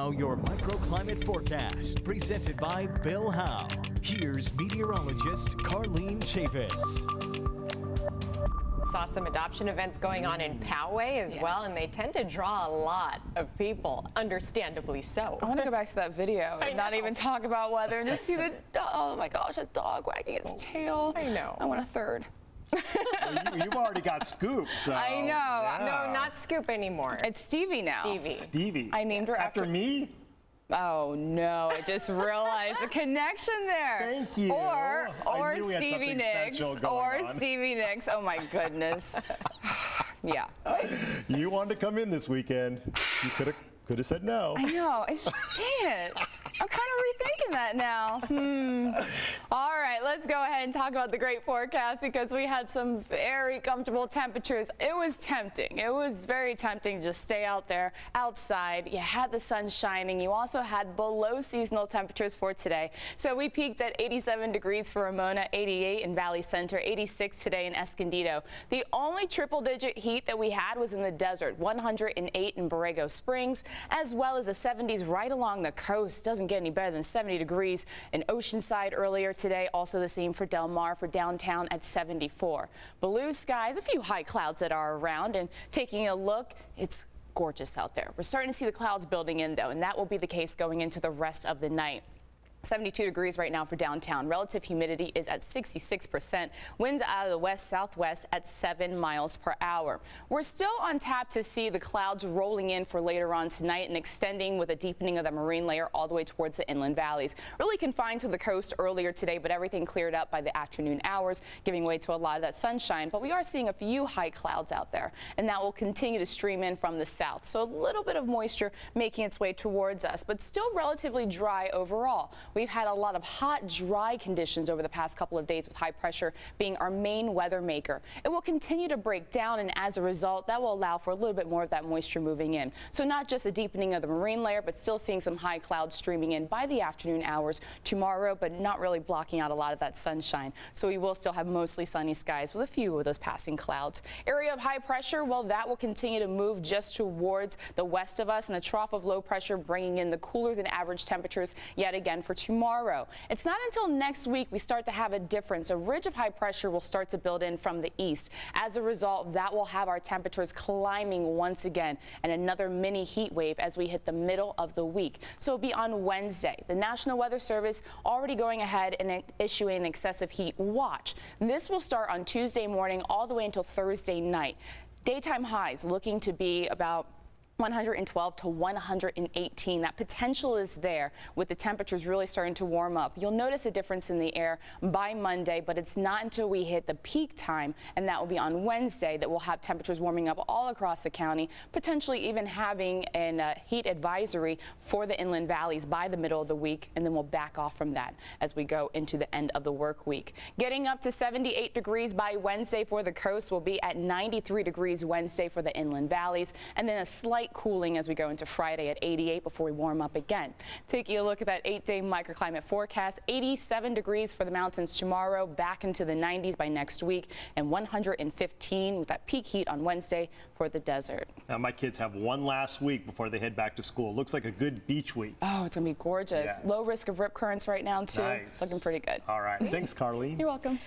Now your microclimate forecast, presented by Bill Howe. Here's meteorologist Carlene Chavis. Saw some adoption events going on in Poway as well, and they tend to draw a lot of people, understandably so. I want to go back to that video and not even talk about weather and just see the, oh my gosh, a dog wagging its tail. I know. I want a third. You've already got Scoop, so. I know. Yeah. No, not Scoop anymore. It's Stevie now. Stevie. I named her After me? Oh no, I just realized the connection there. Thank you. Or I knew we had Stevie something Nicks. special going on. Stevie Nicks. Oh my goodness. Yeah. You wanted to come in this weekend. You could have said no. I know. Dang it. I'm kind of rethinking that now. All right, let's go ahead and talk about the great forecast because we had some very comfortable temperatures. It was tempting. It was very tempting to just stay out there outside. You had the sun shining. You also had below seasonal temperatures for today. So we peaked at 87 degrees for Ramona, 88 in Valley Center, 86 today in Escondido. The only triple-digit heat that we had was in the desert, 108 in Borrego Springs, as well as the 70s right along the coast. Doesn't get any better than 70 degrees in Oceanside earlier today. Also the same for Del Mar, for downtown at 74. Blue skies, a few high clouds that are around, and taking a look, it's gorgeous out there. We're starting to see the clouds building in though, and that will be the case going into the rest of the night. 72 degrees right now for downtown. Relative humidity is at 66%. Winds out of the west-southwest at 7 miles per hour. We're still on tap to see the clouds rolling in for later on tonight and extending with a deepening of the marine layer all the way towards the inland valleys. Really confined to the coast earlier today, but everything cleared up by the afternoon hours, giving way to a lot of that sunshine. But we are seeing a few high clouds out there, and that will continue to stream in from the south. So a little bit of moisture making its way towards us, but still relatively dry overall. We've had a lot of hot, dry conditions over the past couple of days with high pressure being our main weather maker. It will continue to break down, and as a result, that will allow for a little bit more of that moisture moving in. So not just a deepening of the marine layer, but still seeing some high clouds streaming in by the afternoon hours tomorrow, but not really blocking out a lot of that sunshine. So we will still have mostly sunny skies with a few of those passing clouds. Area of high pressure, well, that will continue to move just towards the west of us, and a trough of low pressure bringing in the cooler than average temperatures yet again for tomorrow. It's not until next week we start to have a difference. A ridge of high pressure will start to build in from the east. As a result, that will have our temperatures climbing once again, and another mini heat wave as we hit the middle of the week. So it'll be on Wednesday. The National Weather Service already going ahead and issuing an excessive heat watch. This will start on Tuesday morning all the way until Thursday night. Daytime highs looking to be about 112 to 118. That potential is there with the temperatures really starting to warm up. You'll notice a difference in the air by Monday, but it's not until we hit the peak time, and that will be on Wednesday, that we'll have temperatures warming up all across the county, potentially even having a heat advisory for the inland valleys by the middle of the week, and then we'll back off from that as we go into the end of the work week. Getting up to 78 degrees by Wednesday for the coast. Will be at 93 degrees Wednesday for the inland valleys, and then a slight cooling as we go into Friday at 88 before we warm up again. Taking a look at that 8-day microclimate forecast, 87 degrees for the mountains tomorrow, back into the 90s by next week, and 115 with that peak heat on Wednesday for the desert. Now, my kids have one last week before they head back to school. Looks like a good beach week. Oh, it's going to be gorgeous. Yes. Low risk of rip currents right now, too. Nice. Looking pretty good. All right. Thanks, Carlene. You're welcome.